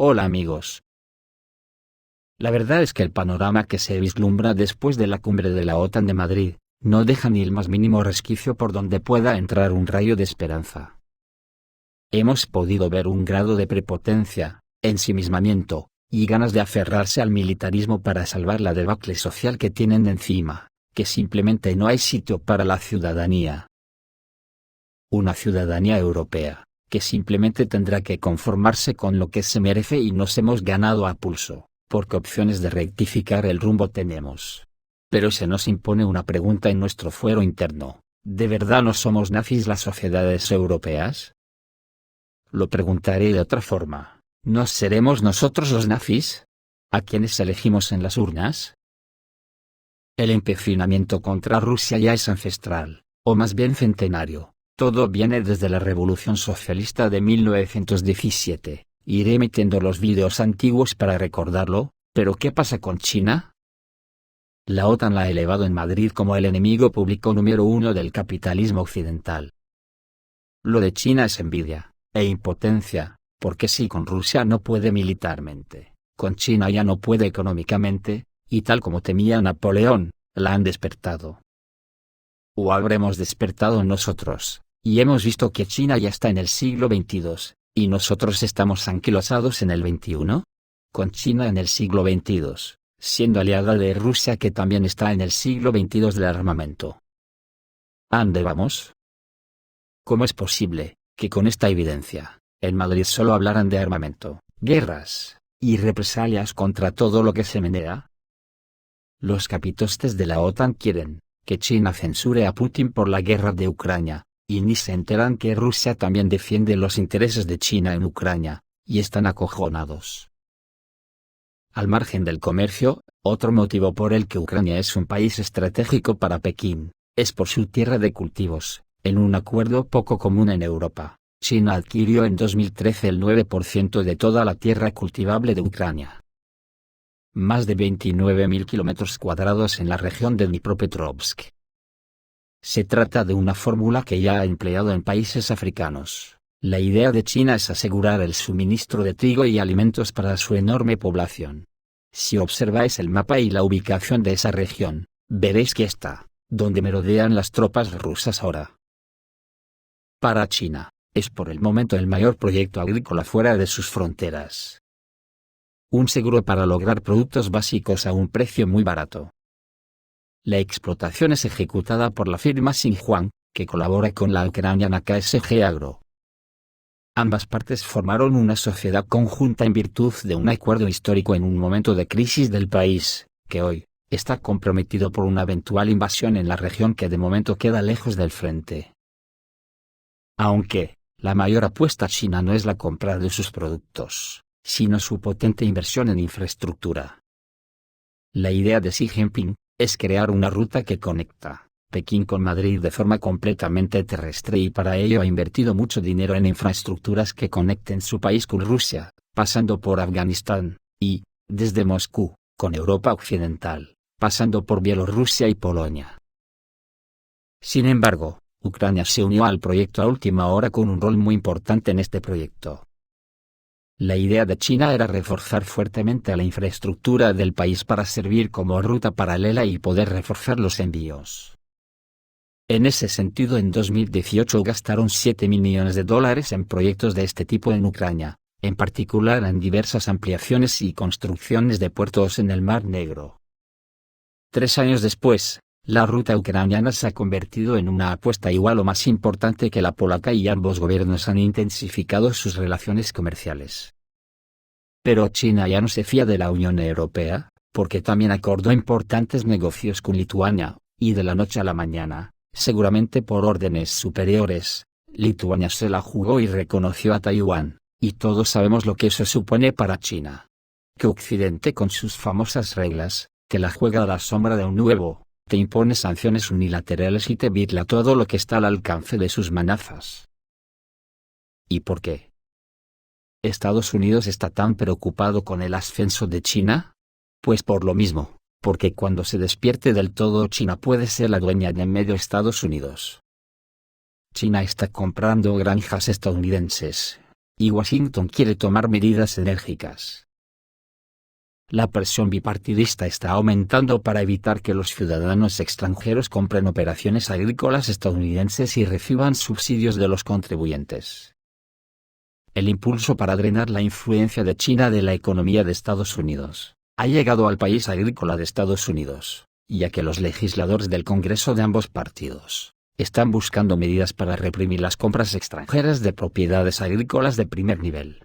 Hola amigos. La verdad es que el panorama que se vislumbra después de la cumbre de la OTAN de Madrid, no deja ni el más mínimo resquicio por donde pueda entrar un rayo de esperanza. Hemos podido ver un grado de prepotencia, ensimismamiento, y ganas de aferrarse al militarismo para salvar la debacle social que tienen encima, que simplemente no hay sitio para la ciudadanía. Una ciudadanía europea, que simplemente tendrá que conformarse con lo que se merece y nos hemos ganado a pulso, porque opciones de rectificar el rumbo tenemos. Pero se nos impone una pregunta en nuestro fuero interno: ¿de verdad no somos nazis las sociedades europeas? Lo preguntaré de otra forma: ¿no seremos nosotros los nazis? ¿A quienes elegimos en las urnas? El empecinamiento contra Rusia ya es ancestral, o más bien centenario. Todo viene desde la Revolución Socialista de 1917, iré metiendo los vídeos antiguos para recordarlo, pero ¿qué pasa con China? La OTAN la ha elevado en Madrid como el enemigo público número uno del capitalismo occidental. Lo de China es envidia, e impotencia, porque si con Rusia no puede militarmente, con China ya no puede económicamente, y tal como temía Napoleón, la han despertado. ¿O habremos despertado nosotros, y hemos visto que China ya está en el siglo XXII, y nosotros estamos anquilosados en el XXI? Con China en el siglo XXII, siendo aliada de Rusia que también está en el siglo XXII del armamento. ¿A dónde vamos? ¿Cómo es posible, que con esta evidencia, en Madrid solo hablaran de armamento, guerras, y represalias contra todo lo que se menea? Los capitostes de la OTAN quieren que China censure a Putin por la guerra de Ucrania, y ni se enteran que Rusia también defiende los intereses de China en Ucrania, y están acojonados. Al margen del comercio, otro motivo por el que Ucrania es un país estratégico para Pekín, es por su tierra de cultivos. En un acuerdo poco común en Europa, China adquirió en 2013 el 9% de toda la tierra cultivable de Ucrania. Más de 29.000 kilómetros cuadrados en la región de Dnipropetrovsk. Se trata de una fórmula que ya ha empleado en países africanos. La idea de China es asegurar el suministro de trigo y alimentos para su enorme población. Si observáis el mapa y la ubicación de esa región, veréis que está, donde merodean las tropas rusas ahora. Para China, es por el momento el mayor proyecto agrícola fuera de sus fronteras. Un seguro para lograr productos básicos a un precio muy barato. La explotación es ejecutada por la firma Xinhuang, que colabora con la ucraniana KSG Agro. Ambas partes formaron una sociedad conjunta en virtud de un acuerdo histórico en un momento de crisis del país, que hoy está comprometido por una eventual invasión en la región que de momento queda lejos del frente. Aunque, la mayor apuesta china no es la compra de sus productos, sino su potente inversión en infraestructura. La idea de Xi Jinping es crear una ruta que conecta Pekín con Madrid de forma completamente terrestre y para ello ha invertido mucho dinero en infraestructuras que conecten su país con Rusia, pasando por Afganistán, y, desde Moscú, con Europa Occidental, pasando por Bielorrusia y Polonia. Sin embargo, Ucrania se unió al proyecto a última hora con un rol muy importante en este proyecto. La idea de China era reforzar fuertemente a la infraestructura del país para servir como ruta paralela y poder reforzar los envíos. En ese sentido, en 2018 gastaron $7.000 millones en proyectos de este tipo en Ucrania, en particular en diversas ampliaciones y construcciones de puertos en el Mar Negro. 3 años después, la ruta ucraniana se ha convertido en una apuesta igual o más importante que la polaca y ambos gobiernos han intensificado sus relaciones comerciales. Pero China ya no se fía de la Unión Europea, porque también acordó importantes negocios con Lituania, y de la noche a la mañana, seguramente por órdenes superiores, Lituania se la jugó y reconoció a Taiwán, y todos sabemos lo que eso supone para China. Que Occidente con sus famosas reglas, que la juega a la sombra de un nuevo, te impone sanciones unilaterales y te vigila todo lo que está al alcance de sus manazas. ¿Y por qué Estados Unidos está tan preocupado con el ascenso de China? Pues por lo mismo, porque cuando se despierte del todo China puede ser la dueña de medio Estados Unidos. China está comprando granjas estadounidenses, y Washington quiere tomar medidas enérgicas. La presión bipartidista está aumentando para evitar que los ciudadanos extranjeros compren operaciones agrícolas estadounidenses y reciban subsidios de los contribuyentes. El impulso para drenar la influencia de China de la economía de Estados Unidos ha llegado al país agrícola de Estados Unidos, ya que los legisladores del Congreso de ambos partidos están buscando medidas para reprimir las compras extranjeras de propiedades agrícolas de primer nivel.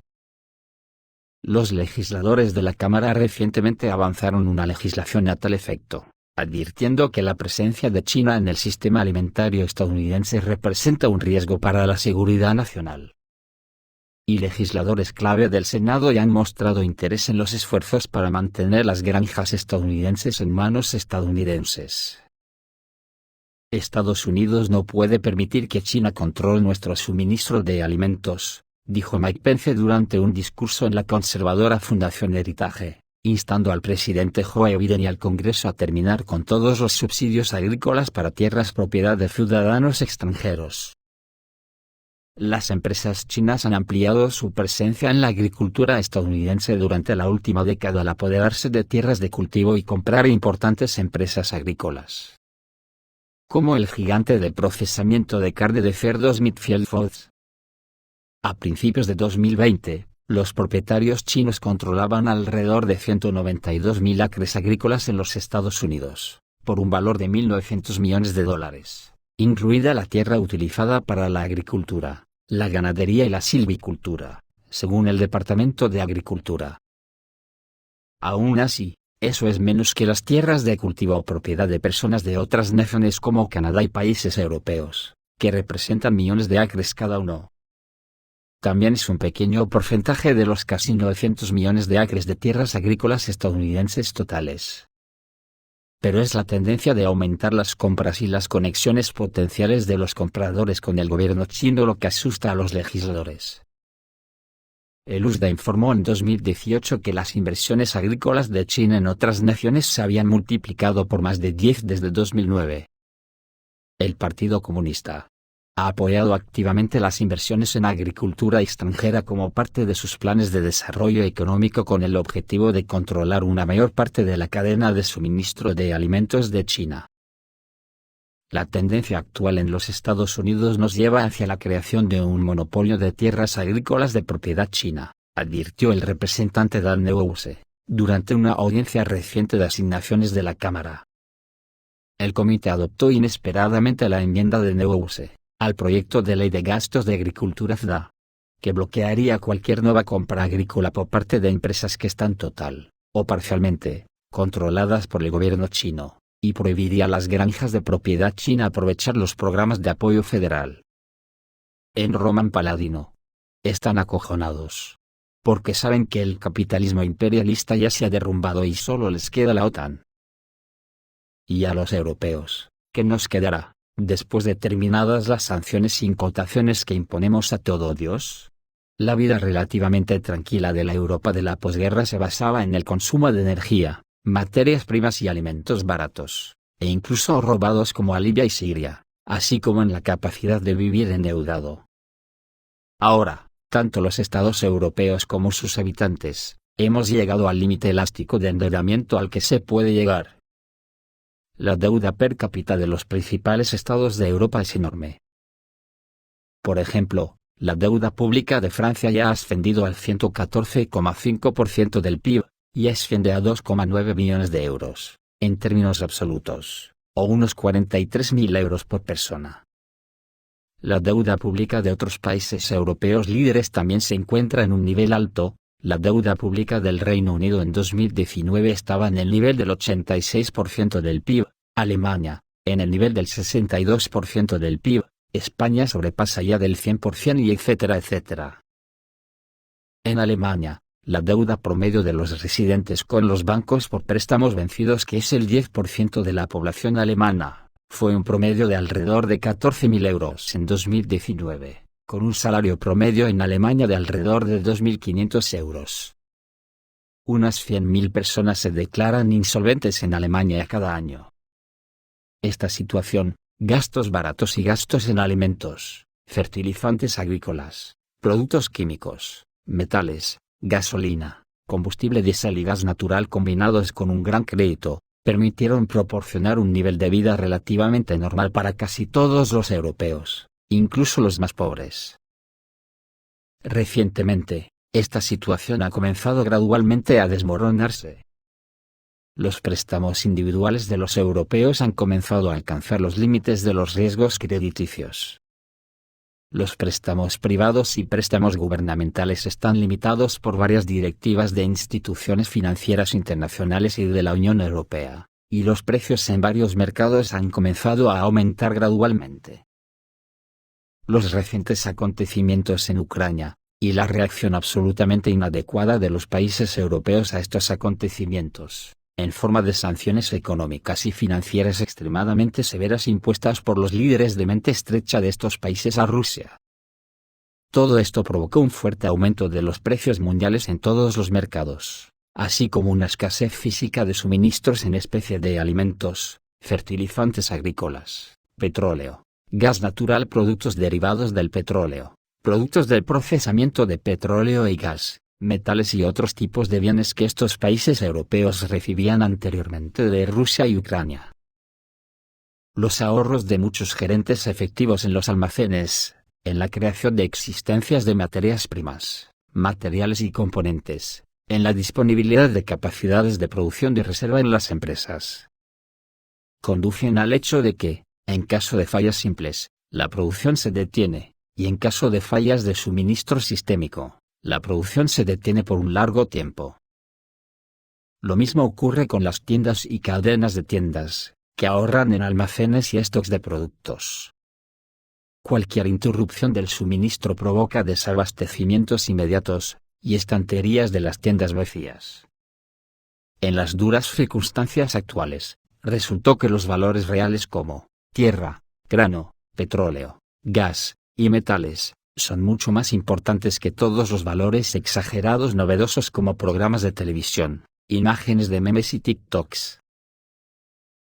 Los legisladores de la Cámara recientemente avanzaron una legislación a tal efecto, advirtiendo que la presencia de China en el sistema alimentario estadounidense representa un riesgo para la seguridad nacional. Y legisladores clave del Senado ya han mostrado interés en los esfuerzos para mantener las granjas estadounidenses en manos estadounidenses. Estados Unidos no puede permitir que China controle nuestro suministro de alimentos, dijo Mike Pence durante un discurso en la conservadora Fundación Heritage, instando al presidente Joe Biden y al Congreso a terminar con todos los subsidios agrícolas para tierras propiedad de ciudadanos extranjeros. Las empresas chinas han ampliado su presencia en la agricultura estadounidense durante la última década al apoderarse de tierras de cultivo y comprar importantes empresas agrícolas, como el gigante de procesamiento de carne de cerdo Smithfield Foods. A principios de 2020, los propietarios chinos controlaban alrededor de 192.000 acres agrícolas en los Estados Unidos, por un valor de $1.900 millones, incluida la tierra utilizada para la agricultura, la ganadería y la silvicultura, según el Departamento de Agricultura. Aún así, eso es menos que las tierras de cultivo o propiedad de personas de otras naciones como Canadá y países europeos, que representan millones de acres cada uno. También es un pequeño porcentaje de los casi 900 millones de acres de tierras agrícolas estadounidenses totales. Pero es la tendencia de aumentar las compras y las conexiones potenciales de los compradores con el gobierno chino lo que asusta a los legisladores. El USDA informó en 2018 que las inversiones agrícolas de China en otras naciones se habían multiplicado por más de 10 desde 2009. El Partido Comunista ha apoyado activamente las inversiones en agricultura extranjera como parte de sus planes de desarrollo económico con el objetivo de controlar una mayor parte de la cadena de suministro de alimentos de China. La tendencia actual en los Estados Unidos nos lleva hacia la creación de un monopolio de tierras agrícolas de propiedad china, advirtió el representante Dan Neuuse, durante una audiencia reciente de asignaciones de la Cámara. El comité adoptó inesperadamente la enmienda de Neuuse al proyecto de ley de gastos de agricultura FDA, que bloquearía cualquier nueva compra agrícola por parte de empresas que están total, o parcialmente, controladas por el gobierno chino, y prohibiría a las granjas de propiedad china aprovechar los programas de apoyo federal. En Roman Paladino están acojonados, porque saben que el capitalismo imperialista ya se ha derrumbado y solo les queda la OTAN. Y a los europeos, ¿qué nos quedará? Después de terminadas las sanciones y contaciones que imponemos a todo Dios, la vida relativamente tranquila de la Europa de la posguerra se basaba en el consumo de energía, materias primas y alimentos baratos, e incluso robados como a Libia y Siria, así como en la capacidad de vivir endeudado. Ahora, tanto los estados europeos como sus habitantes, hemos llegado al límite elástico de endeudamiento al que se puede llegar. La deuda per cápita de los principales estados de Europa es enorme. Por ejemplo, la deuda pública de Francia ya ha ascendido al 114,5% del PIB, y asciende a 2,9 billones de euros, en términos absolutos, o unos 43.000 euros por persona. La deuda pública de otros países europeos líderes también se encuentra en un nivel alto. La deuda pública del Reino Unido en 2019 estaba en el nivel del 86% del PIB, Alemania, en el nivel del 62% del PIB, España sobrepasa ya del 100% y etcétera. En Alemania, la deuda promedio de los residentes con los bancos por préstamos vencidos, que es el 10% de la población alemana, fue un promedio de alrededor de 14.000 euros en 2019. Con un salario promedio en Alemania de alrededor de 2.500 euros. Unas 100.000 personas se declaran insolventes en Alemania cada año. Esta situación, gastos baratos y gastos en alimentos, fertilizantes agrícolas, productos químicos, metales, gasolina, combustible diésel y gas natural combinados con un gran crédito, permitieron proporcionar un nivel de vida relativamente normal para casi todos los europeos, incluso los más pobres. Recientemente, esta situación ha comenzado gradualmente a desmoronarse. Los préstamos individuales de los europeos han comenzado a alcanzar los límites de los riesgos crediticios. Los préstamos privados y préstamos gubernamentales están limitados por varias directivas de instituciones financieras internacionales y de la Unión Europea, y los precios en varios mercados han comenzado a aumentar gradualmente. Los recientes acontecimientos en Ucrania, y la reacción absolutamente inadecuada de los países europeos a estos acontecimientos, en forma de sanciones económicas y financieras extremadamente severas impuestas por los líderes de mente estrecha de estos países a Rusia. Todo esto provocó un fuerte aumento de los precios mundiales en todos los mercados, así como una escasez física de suministros en especie de alimentos, fertilizantes agrícolas, petróleo, gas natural, productos derivados del petróleo, productos del procesamiento de petróleo y gas, metales y otros tipos de bienes que estos países europeos recibían anteriormente de Rusia y Ucrania. Los ahorros de muchos gerentes efectivos en los almacenes, en la creación de existencias de materias primas, materiales y componentes, en la disponibilidad de capacidades de producción de reserva en las empresas, conducen al hecho de que, en caso de fallas simples, la producción se detiene, y en caso de fallas de suministro sistémico, la producción se detiene por un largo tiempo. Lo mismo ocurre con las tiendas y cadenas de tiendas, que ahorran en almacenes y stocks de productos. Cualquier interrupción del suministro provoca desabastecimientos inmediatos, y estanterías de las tiendas vacías. En las duras circunstancias actuales, resultó que los valores reales como tierra, grano, petróleo, gas, y metales, son mucho más importantes que todos los valores exagerados novedosos como programas de televisión, imágenes de memes y TikToks.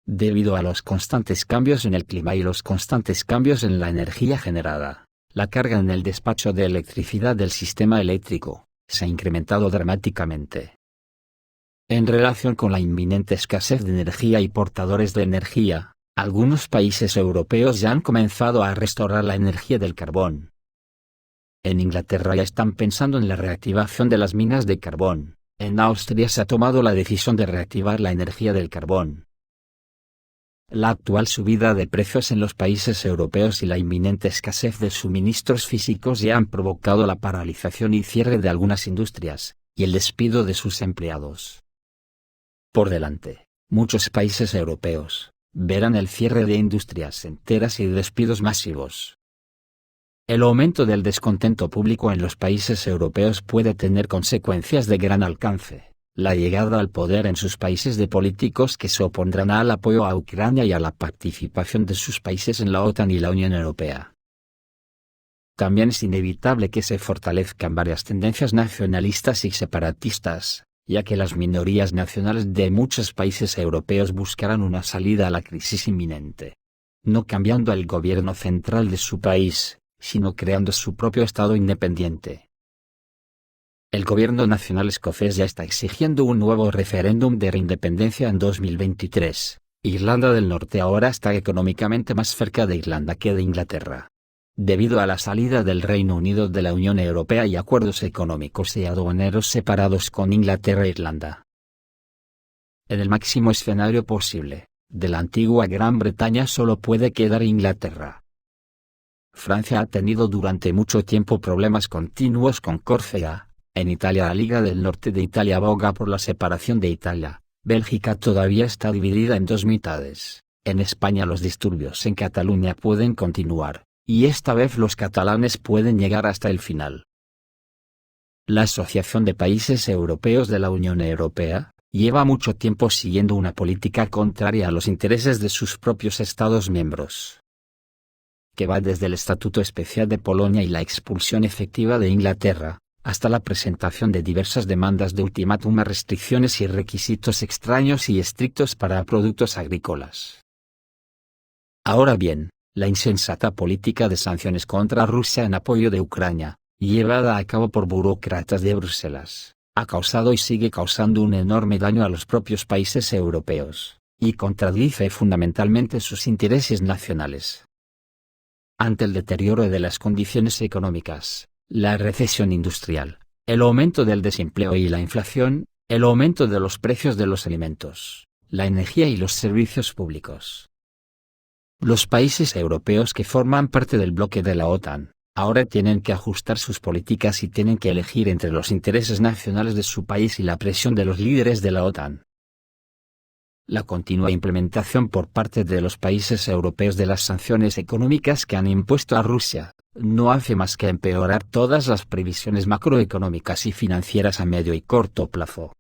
Debido a los constantes cambios en el clima y los constantes cambios en la energía generada, la carga en el despacho de electricidad del sistema eléctrico se ha incrementado dramáticamente. En relación con la inminente escasez de energía y portadores de energía, algunos países europeos ya han comenzado a restaurar la energía del carbón. En Inglaterra ya están pensando en la reactivación de las minas de carbón. En Austria se ha tomado la decisión de reactivar la energía del carbón. La actual subida de precios en los países europeos y la inminente escasez de suministros físicos ya han provocado la paralización y cierre de algunas industrias, y el despido de sus empleados. Por delante, muchos países europeos verán el cierre de industrias enteras y despidos masivos. El aumento del descontento público en los países europeos puede tener consecuencias de gran alcance. La llegada al poder en sus países de políticos que se opondrán al apoyo a Ucrania y a la participación de sus países en la OTAN y la Unión Europea. También es inevitable que se fortalezcan varias tendencias nacionalistas y separatistas, ya que las minorías nacionales de muchos países europeos buscarán una salida a la crisis inminente. No cambiando el gobierno central de su país, sino creando su propio Estado independiente. El gobierno nacional escocés ya está exigiendo un nuevo referéndum de reindependencia en 2023. Irlanda del Norte ahora está económicamente más cerca de Irlanda que de Inglaterra. Debido a la salida del Reino Unido de la Unión Europea y acuerdos económicos y aduaneros separados con Inglaterra e Irlanda. En el máximo escenario posible, de la antigua Gran Bretaña solo puede quedar Inglaterra. Francia ha tenido durante mucho tiempo problemas continuos con Córcega. En Italia la Liga del Norte de Italia aboga por la separación de Italia. Bélgica todavía está dividida en dos mitades. En España los disturbios en Cataluña pueden continuar, y esta vez los catalanes pueden llegar hasta el final. La Asociación de Países Europeos de la Unión Europea lleva mucho tiempo siguiendo una política contraria a los intereses de sus propios Estados miembros, que va desde el Estatuto Especial de Polonia y la expulsión efectiva de Inglaterra, hasta la presentación de diversas demandas de ultimátum a restricciones y requisitos extraños y estrictos para productos agrícolas. Ahora bien, la insensata política de sanciones contra Rusia en apoyo de Ucrania, llevada a cabo por burócratas de Bruselas, ha causado y sigue causando un enorme daño a los propios países europeos, y contradice fundamentalmente sus intereses nacionales. Ante el deterioro de las condiciones económicas, la recesión industrial, el aumento del desempleo y la inflación, el aumento de los precios de los alimentos, la energía y los servicios públicos. Los países europeos que forman parte del bloque de la OTAN, ahora tienen que ajustar sus políticas y tienen que elegir entre los intereses nacionales de su país y la presión de los líderes de la OTAN. La continua implementación por parte de los países europeos de las sanciones económicas que han impuesto a Rusia, no hace más que empeorar todas las previsiones macroeconómicas y financieras a medio y corto plazo.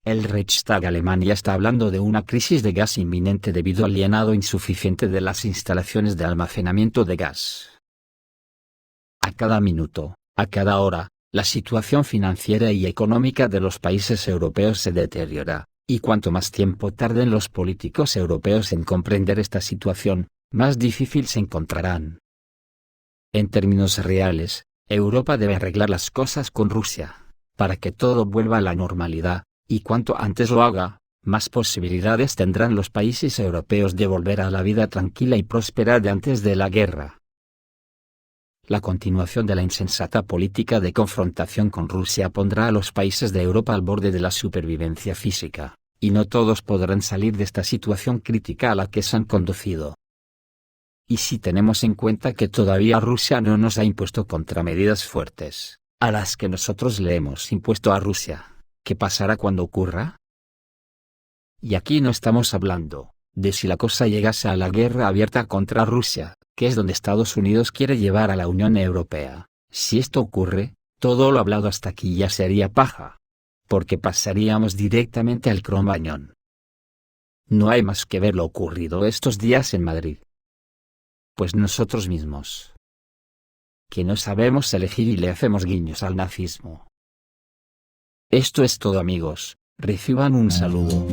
El Reichstag alemán ya está hablando de una crisis de gas inminente debido al llenado insuficiente de las instalaciones de almacenamiento de gas. A cada minuto, a cada hora, la situación financiera y económica de los países europeos se deteriora, y cuanto más tiempo tarden los políticos europeos en comprender esta situación, más difícil se encontrarán. En términos reales, Europa debe arreglar las cosas con Rusia, para que todo vuelva a la normalidad, y cuanto antes lo haga, más posibilidades tendrán los países europeos de volver a la vida tranquila y próspera de antes de la guerra. La continuación de la insensata política de confrontación con Rusia pondrá a los países de Europa al borde de la supervivencia física, y no todos podrán salir de esta situación crítica a la que se han conducido. Y si tenemos en cuenta que todavía Rusia no nos ha impuesto contramedidas fuertes, a las que nosotros le hemos impuesto a Rusia, ¿qué pasará cuando ocurra? Y aquí no estamos hablando de si la cosa llegase a la guerra abierta contra Rusia, que es donde Estados Unidos quiere llevar a la Unión Europea. Si esto ocurre, todo lo hablado hasta aquí ya sería paja, porque pasaríamos directamente al Cromañón. No hay más que ver lo ocurrido estos días en Madrid. Pues nosotros mismos, que no sabemos elegir y le hacemos guiños al nazismo. Esto es todo, amigos, reciban un saludo.